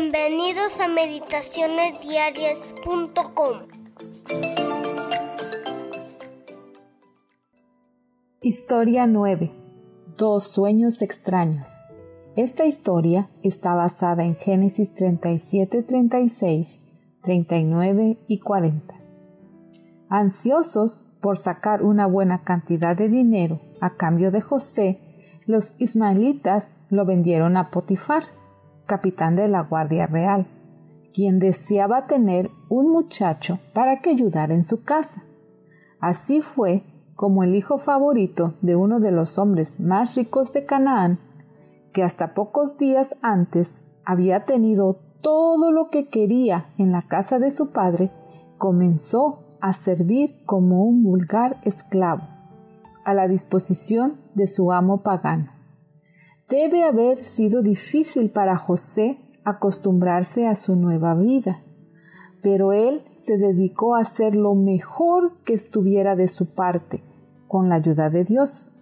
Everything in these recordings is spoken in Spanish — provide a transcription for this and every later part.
Bienvenidos a meditacionesdiarias.com. Historia 9. 2 sueños extraños. Esta historia está basada en Génesis 37, 36, 39 y 40. Ansiosos por sacar una buena cantidad de dinero a cambio de José, los ismaelitas lo vendieron a Potifar, capitán de la Guardia Real, quien deseaba tener un muchacho para que ayudara en su casa. Así fue como el hijo favorito de uno de los hombres más ricos de Canaán, que hasta pocos días antes había tenido todo lo que quería en la casa de su padre, comenzó a servir como un vulgar esclavo, a la disposición de su amo pagano. Debe haber sido difícil para José acostumbrarse a su nueva vida, pero él se dedicó a hacer lo mejor que estuviera de su parte, con la ayuda de Dios.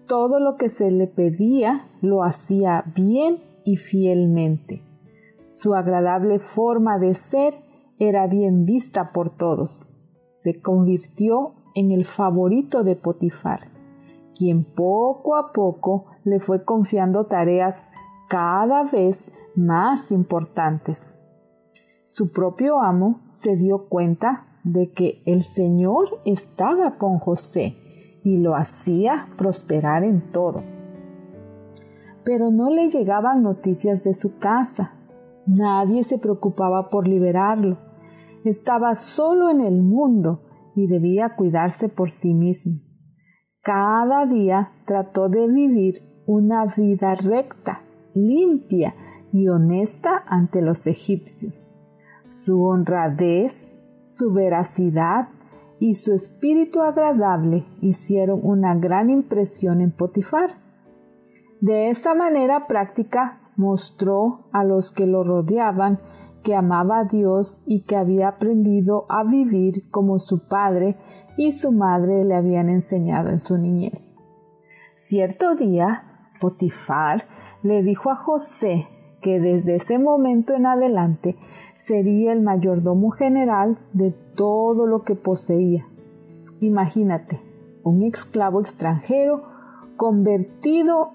Todo lo que se le pedía lo hacía bien y fielmente. Su agradable forma de ser era bien vista por todos. Se convirtió en el favorito de Potifar, quien poco a poco le fue confiando tareas cada vez más importantes. Su propio amo se dio cuenta de que el Señor estaba con José y lo hacía prosperar en todo. Pero no le llegaban noticias de su casa. Nadie se preocupaba por liberarlo. Estaba solo en el mundo y debía cuidarse por sí mismo. Cada día trató de vivir una vida recta, limpia y honesta ante los egipcios. Su honradez, su veracidad y su espíritu agradable hicieron una gran impresión en Potifar. De esa manera práctica mostró a los que lo rodeaban que amaba a Dios y que había aprendido a vivir como su padre y su madre le habían enseñado en su niñez. Cierto día, Potifar le dijo a José que desde ese momento en adelante sería el mayordomo general de todo lo que poseía. Imagínate, un esclavo extranjero convertido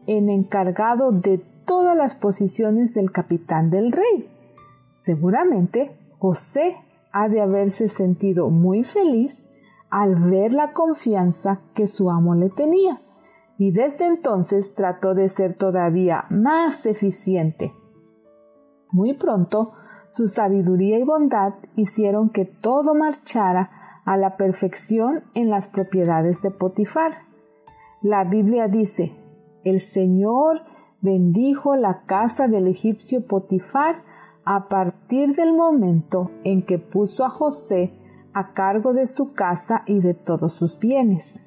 en encargado de todas las posiciones del capitán del rey. Seguramente José ha de haberse sentido muy feliz al ver la confianza que su amo le tenía, y desde entonces trató de ser todavía más eficiente. Muy pronto, su sabiduría y bondad hicieron que todo marchara a la perfección en las propiedades de Potifar. La Biblia dice: «El Señor bendijo la casa del egipcio Potifar a partir del momento en que puso a José a cargo de su casa y de todos sus bienes».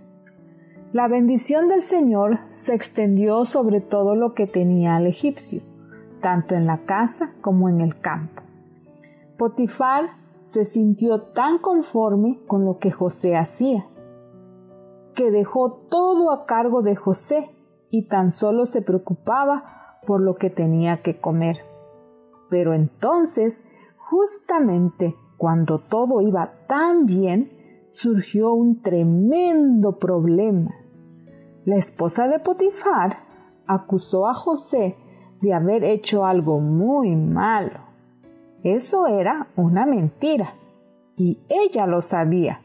La bendición del Señor se extendió sobre todo lo que tenía el egipcio, tanto en la casa como en el campo. Potifar se sintió tan conforme con lo que José hacía, que dejó todo a cargo de José y tan solo se preocupaba por lo que tenía que comer. Pero entonces, justamente cuando todo iba tan bien, surgió un tremendo problema. La esposa de Potifar acusó a José de haber hecho algo muy malo. Eso era una mentira, y ella lo sabía,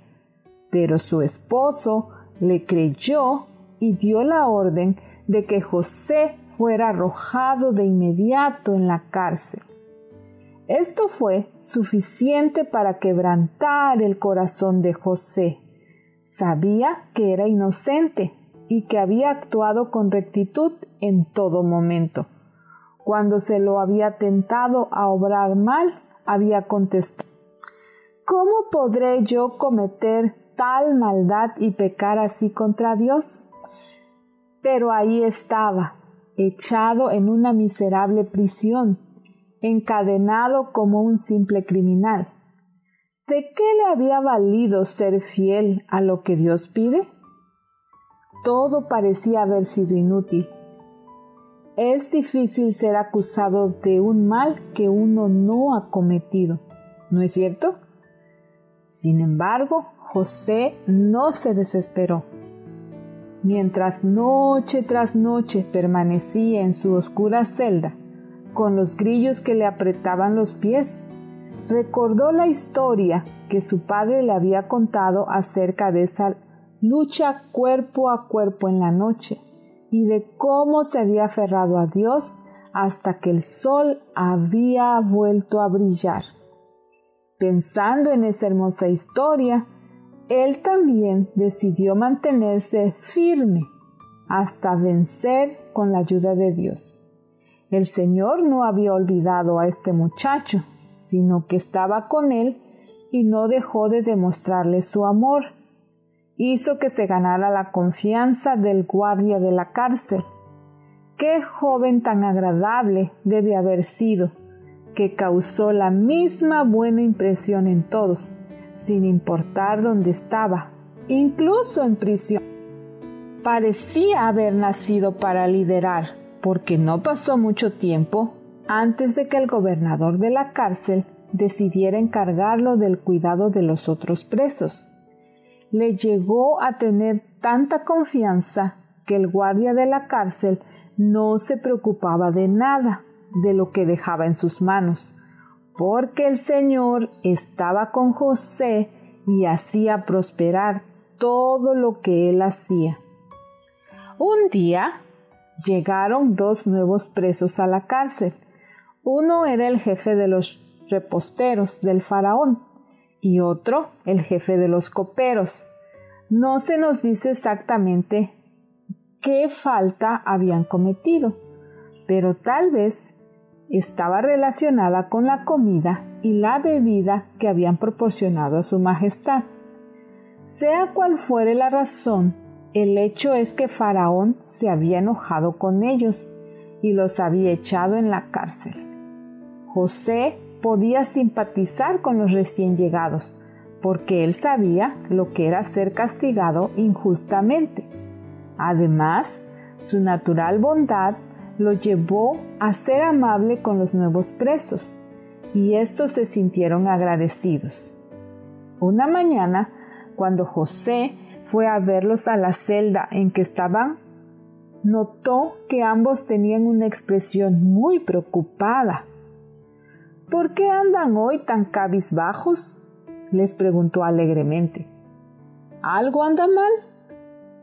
pero su esposo le creyó y dio la orden de que José fuera arrojado de inmediato en la cárcel. Esto fue suficiente para quebrantar el corazón de José. Sabía que era inocente y que había actuado con rectitud en todo momento. Cuando se lo había tentado a obrar mal, había contestado: «¿Cómo podré yo cometer tal maldad y pecar así contra Dios?». Pero ahí estaba, echado en una miserable prisión, encadenado como un simple criminal. ¿De qué le había valido ser fiel a lo que Dios pide? Todo parecía haber sido inútil. es difícil ser acusado de un mal que uno no ha cometido, ¿no es cierto? Sin embargo, José no se desesperó. Mientras noche tras noche permanecía en su oscura celda, con los grillos que le apretaban los pies, recordó la historia que su padre le había contado acerca de esa lucha cuerpo a cuerpo en la noche y de cómo se había aferrado a Dios hasta que el sol había vuelto a brillar. Pensando en esa hermosa historia, él también decidió mantenerse firme hasta vencer con la ayuda de Dios. El Señor no había olvidado a este muchacho, sino que estaba con él y no dejó de demostrarle su amor. Hizo que se ganara la confianza del guardia de la cárcel. ¡Qué joven tan agradable debe haber sido, que causó la misma buena impresión en todos, sin importar dónde estaba, incluso en prisión! Parecía haber nacido para liderar, porque no pasó mucho tiempo antes de que el gobernador de la cárcel decidiera encargarlo del cuidado de los otros presos. Le llegó a tener tanta confianza que el guardia de la cárcel no se preocupaba de nada de lo que dejaba en sus manos, porque el Señor estaba con José y hacía prosperar todo lo que él hacía. Un día llegaron 2 nuevos presos a la cárcel. Uno era el jefe de los reposteros del faraón y otro el jefe de los coperos. No se nos dice exactamente qué falta habían cometido, pero tal vez estaba relacionada con la comida y la bebida que habían proporcionado a su majestad. Sea cual fuere la razón, el hecho es que Faraón se había enojado con ellos y los había echado en la cárcel. José podía simpatizar con los recién llegados, porque él sabía lo que era ser castigado injustamente. Además, su natural bondad lo llevó a ser amable con los nuevos presos, y estos se sintieron agradecidos. Una mañana, cuando José fue a verlos a la celda en que estaban, notó que ambos tenían una expresión muy preocupada. ¿Por qué andan hoy tan cabizbajos?, les preguntó alegremente. ¿Algo anda mal?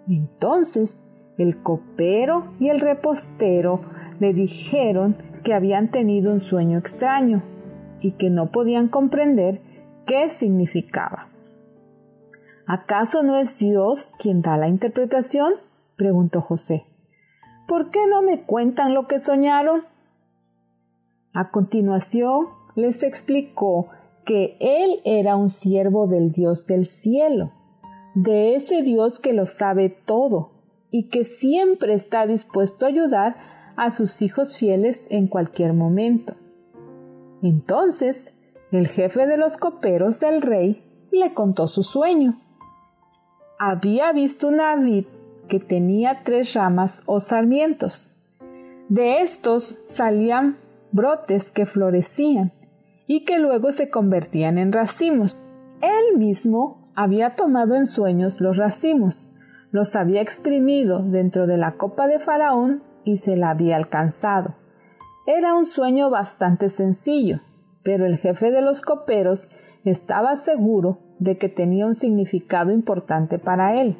Entonces el copero y el repostero le dijeron que habían tenido un sueño extraño y que no podían comprender qué significaba. ¿Acaso no es Dios quien da la interpretación?, preguntó José. ¿Por qué no me cuentan lo que soñaron? A continuación les explicó que él era un siervo del Dios del cielo, de ese Dios que lo sabe todo y que siempre está dispuesto a ayudar a sus hijos fieles en cualquier momento. Entonces, el jefe de los coperos del rey le contó su sueño. Había visto una vid que tenía 3 ramas o sarmientos. De estos salían brotes que florecían y que luego se convertían en racimos. Él mismo había tomado en sueños los racimos, los había exprimido dentro de la copa de Faraón y se la había alcanzado. Era un sueño bastante sencillo, pero el jefe de los coperos estaba seguro de que tenía un significado importante para él.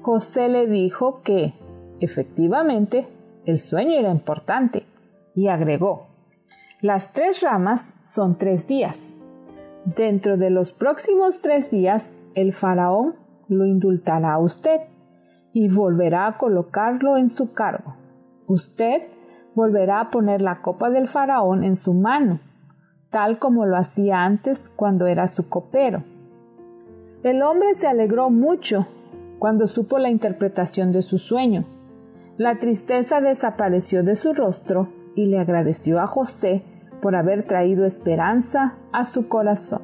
José le dijo que, efectivamente, el sueño era importante, y agregó: las 3 ramas son 3 días. Dentro de los próximos 3 días, el faraón lo indultará a usted y volverá a colocarlo en su cargo. Usted volverá a poner la copa del faraón en su mano, tal como lo hacía antes cuando era su copero. El hombre se alegró mucho cuando supo la interpretación de su sueño. La tristeza desapareció de su rostro y le agradeció a José por haber traído esperanza a su corazón.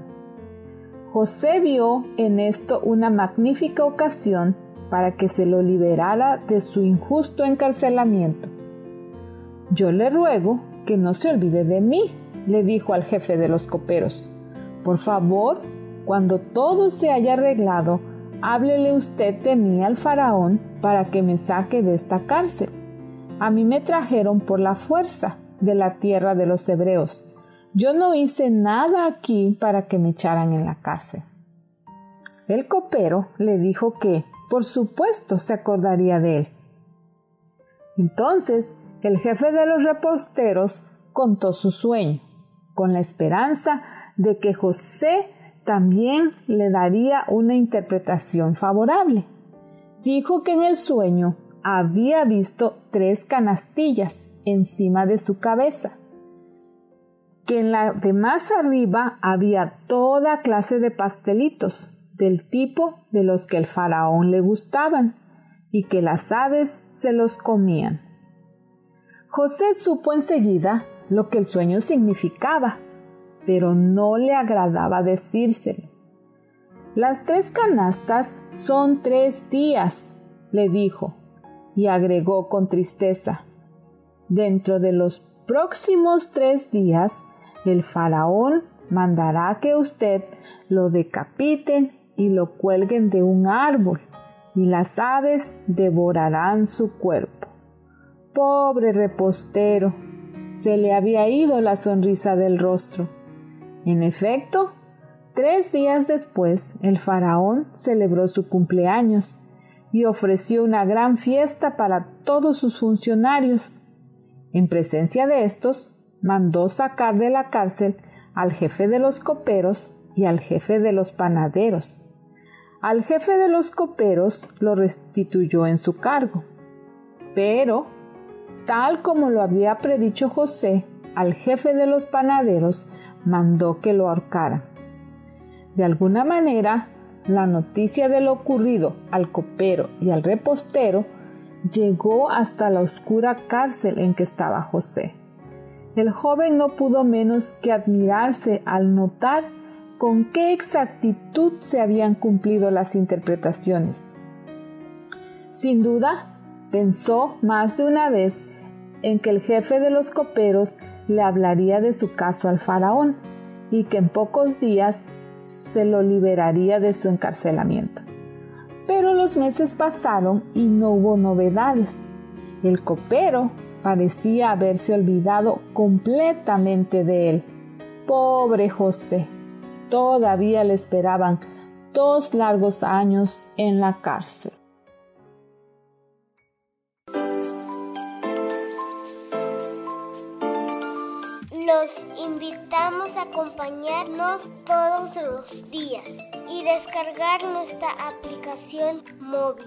José vio en esto una magnífica ocasión para que se lo liberara de su injusto encarcelamiento. Yo le ruego que no se olvide de mí, le dijo al jefe de los coperos. Por favor, cuando todo se haya arreglado, háblele usted de mí al faraón para que me saque de esta cárcel. A mí me trajeron por la fuerza de la tierra de los hebreos. Yo no hice nada aquí para que me echaran en la cárcel. El copero le dijo que, por supuesto, se acordaría de él. Entonces, el jefe de los reposteros contó su sueño, con la esperanza de que José también le daría una interpretación favorable. Dijo que en el sueño había visto 3 canastillas encima de su cabeza, que en la de más arriba había toda clase de pastelitos, del tipo de los que el faraón le gustaban, y que las aves se los comían. José supo enseguida lo que el sueño significaba, pero no le agradaba decírselo. Las 3 canastas son 3 días, le dijo, y agregó con tristeza, dentro de los próximos 3 días, el faraón mandará que usted lo decapiten y lo cuelguen de un árbol, y las aves devorarán su cuerpo. Pobre repostero, se le había ido la sonrisa del rostro. En efecto, 3 días después, el faraón celebró su cumpleaños y ofreció una gran fiesta para todos sus funcionarios. En presencia de estos, mandó sacar de la cárcel al jefe de los coperos y al jefe de los panaderos. Al jefe de los coperos lo restituyó en su cargo, pero, tal como lo había predicho José, al jefe de los panaderos mandó que lo ahorcaran. De alguna manera, la noticia de lo ocurrido al copero y al repostero llegó hasta la oscura cárcel en que estaba José. El joven no pudo menos que admirarse al notar con qué exactitud se habían cumplido las interpretaciones. Sin duda, pensó más de una vez en que el jefe de los coperos le hablaría de su caso al faraón y que en pocos días se lo liberaría de su encarcelamiento. Pero los meses pasaron y no hubo novedades. El copero parecía haberse olvidado completamente de él. Pobre José, todavía le esperaban 2 largos años en la cárcel. Los invitamos a acompañarnos todos los días y descargar nuestra aplicación móvil.